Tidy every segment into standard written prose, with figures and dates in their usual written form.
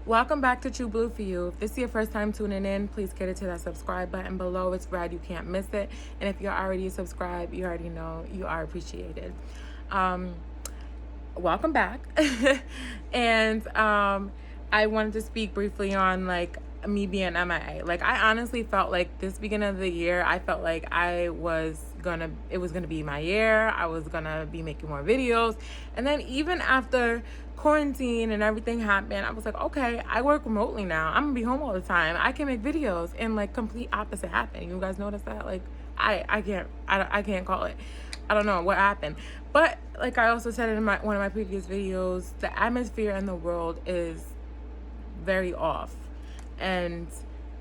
Welcome back to True Blue for you. If this is your first time tuning in, please get it to that subscribe button below. It's red, you can't miss it. And if you're already subscribed, you already know you are appreciated. Welcome back. And I wanted to speak briefly on me being MIA. I honestly felt like this beginning of the year, I felt like it was gonna be my year. I was gonna be making more videos. And then even after quarantine and everything happened, I was like, okay, I work remotely now. I'm gonna be home all the time. I can make videos. And complete opposite happened. You guys notice that? I can't call it. I don't know what happened. But I also said in one of my previous videos, the atmosphere in the world is very off. And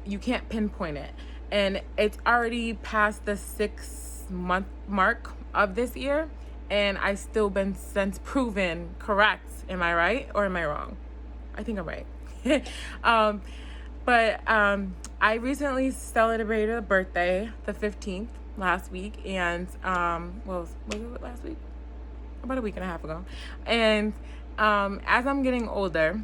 you can't pinpoint it. And it's already past the 6-month mark of this year. And I still been since proven correct. Am I right or am I wrong? I think I'm right. But I recently celebrated a birthday, the 15th, last week. And, was it last week? About a week and a half ago. And as I'm getting older,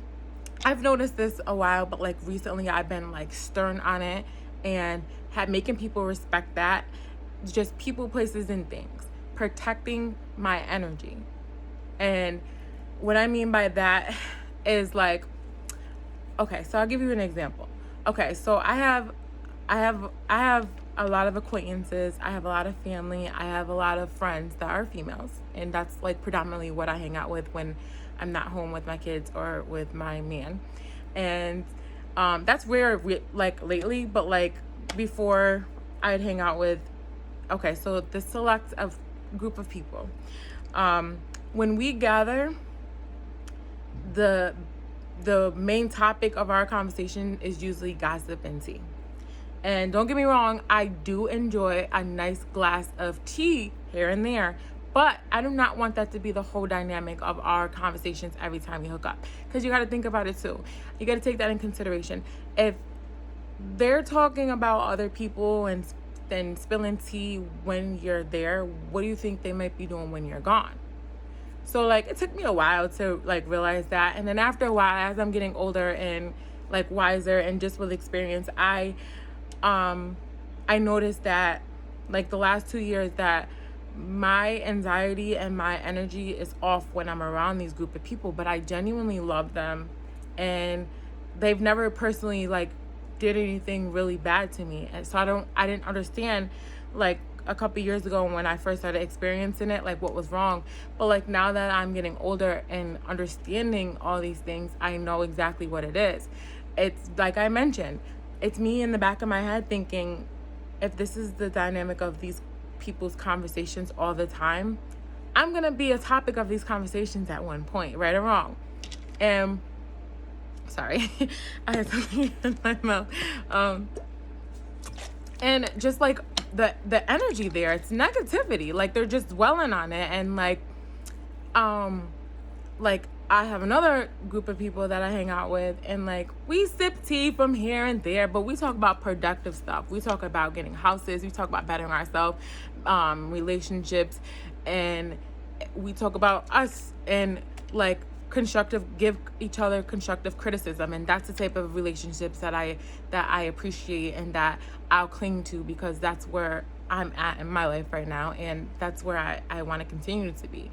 I've noticed this a while, but recently I've been stern on it and making people respect that. Just people, places, and things. Protecting my energy. And what I mean by that is okay, so I'll give you an example. Okay, so I have a lot of acquaintances. I have a lot of family. I have a lot of friends that are females. And that's predominantly what I hang out with when I'm not home with my kids or with my man. And that's rare lately, but before I'd hang out with, okay, so the select of group of people. When we gather, the main topic of our conversation is usually gossip and tea. And don't get me wrong, I do enjoy a nice glass of tea here and there, but I do not want that to be the whole dynamic of our conversations every time we hook up. Because you got to think about it too. You got to take that in consideration. If they're talking about other people and then spilling tea when you're there, what do you think they might be doing when you're gone? So it took me a while to realize that. And then after a while, as I'm getting older and wiser and just with experience, I noticed that the last 2 years that my anxiety and my energy is off when I'm around these group of people, but I genuinely love them and they've never personally did anything really bad to me. And so I didn't understand a couple years ago when I first started experiencing it, what was wrong. But now that I'm getting older and understanding all these things, I know exactly what it is. It's like I mentioned, it's me in the back of my head thinking, if this is the dynamic of these people's conversations all the time, I'm going to be a topic of these conversations at one point, right or wrong. And sorry, I had something in my mouth. And just the energy there, it's negativity. They're just dwelling on it. And I have another group of people that I hang out with, and we sip tea from here and there, but we talk about productive stuff. We talk about getting houses. We talk about bettering ourselves, relationships, and we talk about us and give each other constructive criticism. And that's the type of relationships that I appreciate and that I'll cling to, because that's where I'm at in my life right now, and that's where I want to continue to be.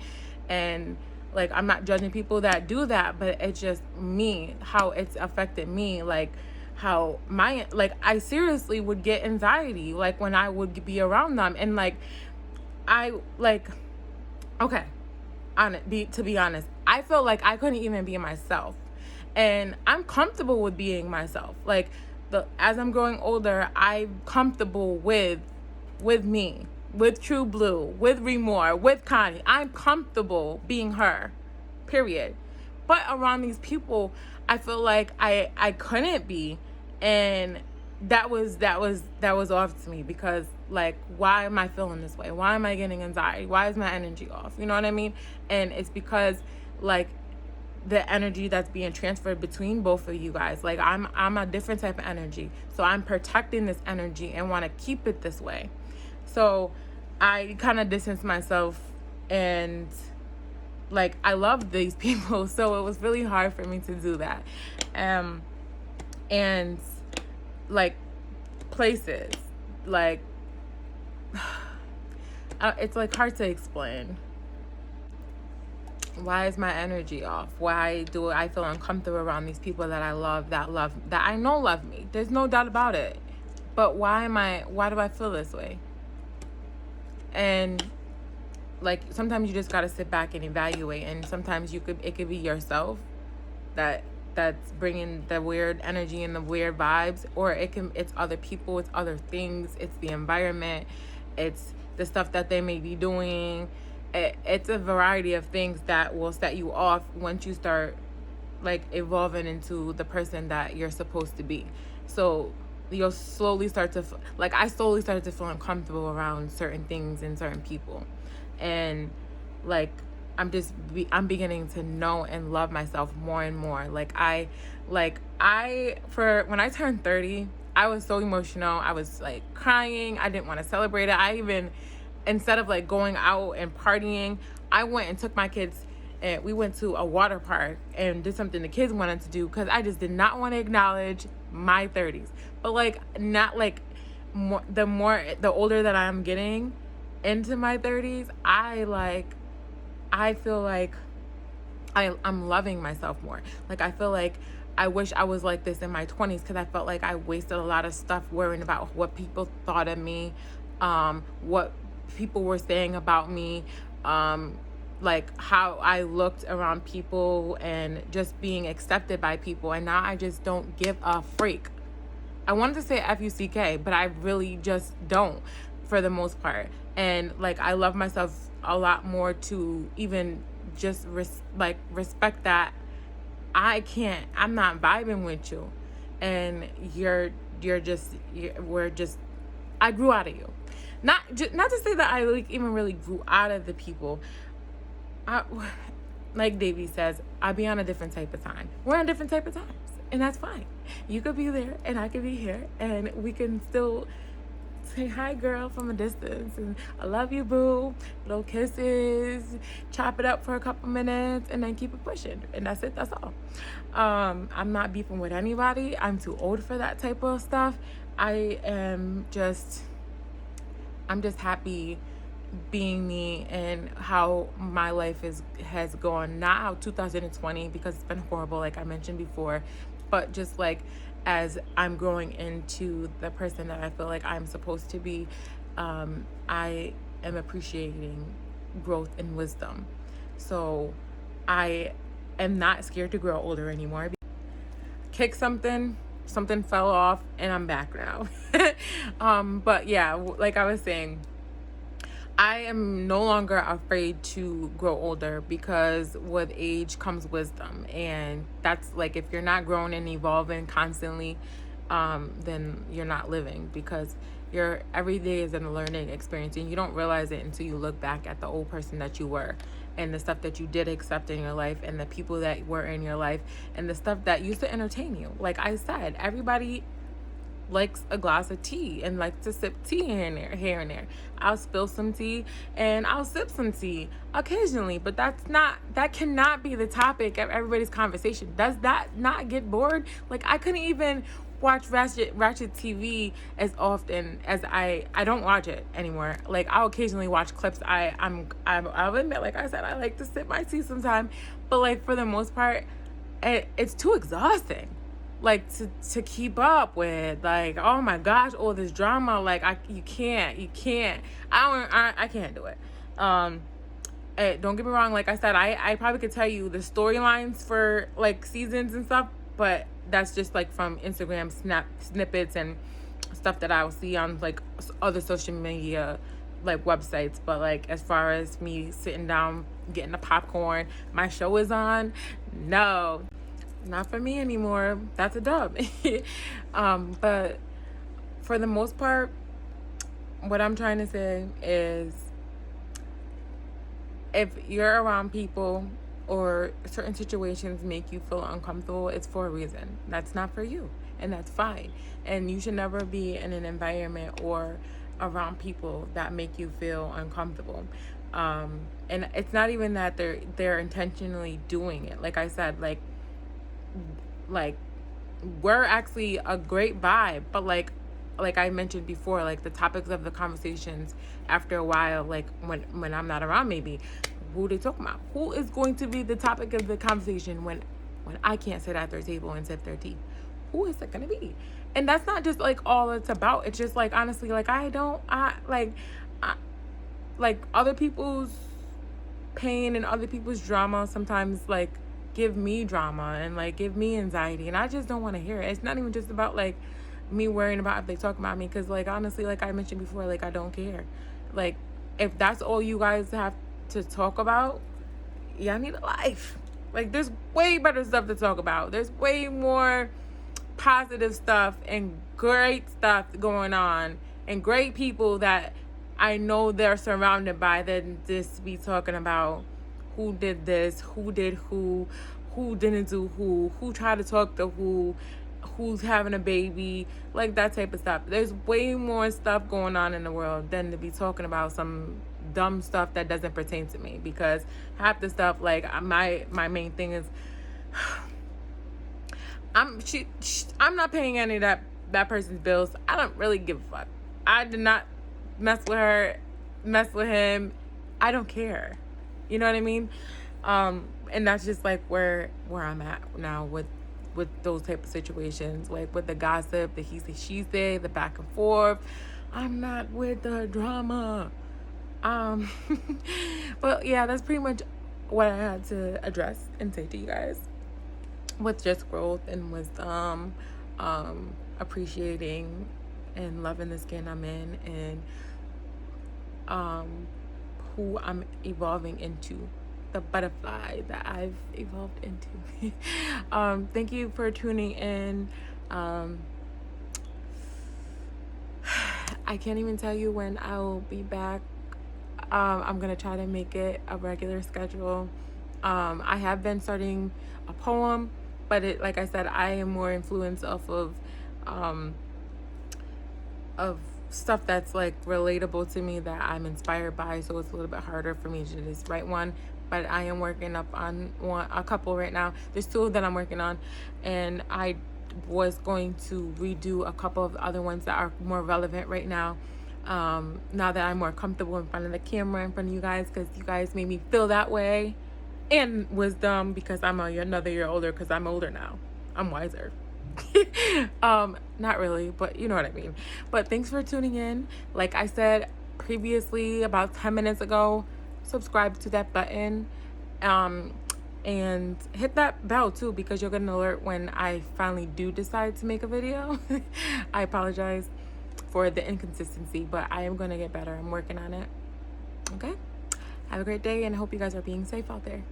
And I'm not judging people that do that, but it's just me, how it's affected me, how I seriously would get anxiety when I would be around them. And okay, to be honest, I felt like I couldn't even be myself, and I'm comfortable with being myself. As I'm growing older, I'm comfortable with me, with True Blue, with Remore, with Connie. I'm comfortable being her, period. But around these people, I feel like I couldn't be, and that was off to me, because why am I feeling this way? Why am I getting anxiety? Why is my energy off? You know what I mean? And it's because the energy that's being transferred between both of you guys. I'm a different type of energy, so I'm protecting this energy and want to keep it this way. So I kind of distance myself and like I love these people, so it was really hard for me to do that. And like places, like it's like hard to explain. Why is my energy off? Why do I feel uncomfortable around these people that I love, that I know love me? There's no doubt about it. But why do I feel this way? And like sometimes you just got to sit back and evaluate, and sometimes it could be yourself that's bringing the weird energy and the weird vibes, or it's other people, it's other things, it's the environment, it's the stuff that they may be doing. It's a variety of things that will set you off once you start like evolving into the person that you're supposed to be. So you'll slowly start to I slowly started to feel uncomfortable around certain things and certain people, and like I'm beginning to know and love myself more and more. When I turned 30, I was so emotional. I was like crying. I didn't want to celebrate it. I even, instead of like going out and partying, I went and took my kids and we went to a water park and did something the kids wanted to do, because I just did not want to acknowledge my 30s. But like, not like the older that I'm getting into my 30s, I feel like I'm loving myself more. Like I feel like I wish I was like this in my 20s, because I felt like I wasted a lot of stuff worrying about what people thought of me, what people were saying about me, like how I looked around people and just being accepted by people. And now I just don't give a freak. I wanted to say F-U-C-K, but I really just don't, for the most part. And like I love myself a lot more to even just respect that I'm not vibing with you, and I grew out of you. Not to say that I like even really grew out of the people. Like Davey says, I be on a different type of time. We're on different type of times, and that's fine. You could be there and I could be here, and we can still say hi, girl, from a distance, and I love you, boo, little kisses, chop it up for a couple minutes, and then keep it pushing, and that's it. That's all. I'm not beefing with anybody. I'm too old for that type of stuff. I'm just happy being me and how my life has gone. Not how 2020, because it's been horrible, like I mentioned before, but just like as I'm growing into the person that I feel like I'm supposed to be, I am appreciating growth and wisdom. So I am not scared to grow older anymore. Kick something fell off, and I'm back now. But yeah, like I was saying, I am no longer afraid to grow older, because with age comes wisdom. And that's like, if you're not growing and evolving constantly, then you're not living, because every day is a learning experience, and you don't realize it until you look back at the old person that you were, and the stuff that you did accept in your life, and the people that were in your life, and the stuff that used to entertain you. Like I said, everybody likes a glass of tea and likes to sip tea here and there. I'll spill some tea and I'll sip some tea occasionally, but that cannot be the topic of everybody's conversation. Does that not get bored? Like I couldn't even watch Ratchet TV as often as I don't watch it anymore. Like I'll occasionally watch clips. I'll admit, like I said, I like to sip my tea sometime, but like for the most part, it's too exhausting. Like to keep up with, like, oh my gosh, all this drama, like you can't. I can't do it. Don't get me wrong, like I said, I probably could tell you the storylines for like seasons and stuff, but that's just like from Instagram snippets and stuff that I will see on like other social media like websites. But like as far as me sitting down getting the popcorn, my show is on, no, not for me anymore. That's a dub. But for the most part, what I'm trying to say is, if you're around people or certain situations make you feel uncomfortable, it's for a reason. That's not for you, and that's fine. And you should never be in an environment or around people that make you feel uncomfortable. And it's not even that they're intentionally doing it. Like I said, like we're actually a great vibe, but like I mentioned before, like the topics of the conversations after a while, like when I'm not around, maybe who they talking about, who is going to be the topic of the conversation when I can't sit at their table and sip their tea, who is it gonna be? And that's not just like all it's about. It's just like, honestly, like like other people's pain and other people's drama sometimes like give me drama and like give me anxiety, and I just don't want to hear it. It's not even just about like me worrying about if they talk about me, because like honestly, like I mentioned before, like I don't care. Like if that's all you guys have to talk about, yeah, I need a life. Like there's way better stuff to talk about. There's way more positive stuff and great stuff going on and great people that I know they're surrounded by than just be talking about who did this, who did who didn't do who tried to talk to who's having a baby, like that type of stuff. There's way more stuff going on in the world than to be talking about some dumb stuff that doesn't pertain to me, because half the stuff, like my main thing is I'm not paying any of that person's bills. I don't really give a fuck. I did not mess with her, mess with him. I don't care. You know what I mean? And that's just like where I'm at now with those type of situations, like with the gossip, the he say she say, the back and forth. I'm not with the drama. But yeah, that's pretty much what I had to address and say to you guys, with just growth and wisdom, appreciating and loving the skin I'm in, and who I'm evolving into, the butterfly that I've evolved into. Thank you for tuning in. I can't even tell you when I'll be back. I'm gonna try to make it a regular schedule. I have been starting a poem, but like I said, I am more influenced off of stuff that's like relatable to me, that I'm inspired by, so it's a little bit harder for me to just write one. But I am working up on a couple right now. There's two that I'm working on, and I was going to redo a couple of other ones that are more relevant right now. Now that I'm more comfortable in front of the camera, in front of you guys, because you guys made me feel that way. And wisdom, because I'm another year older, because I'm older now. I'm wiser. Not really, but you know what I mean. But thanks for tuning in. Like I said previously, about 10 minutes ago, subscribe to that button, and hit that bell too, because you'll get an alert when I finally do decide to make a video. I apologize for the inconsistency, but I am going to get better. I'm working on it. Okay, have a great day, and I hope you guys are being safe out there.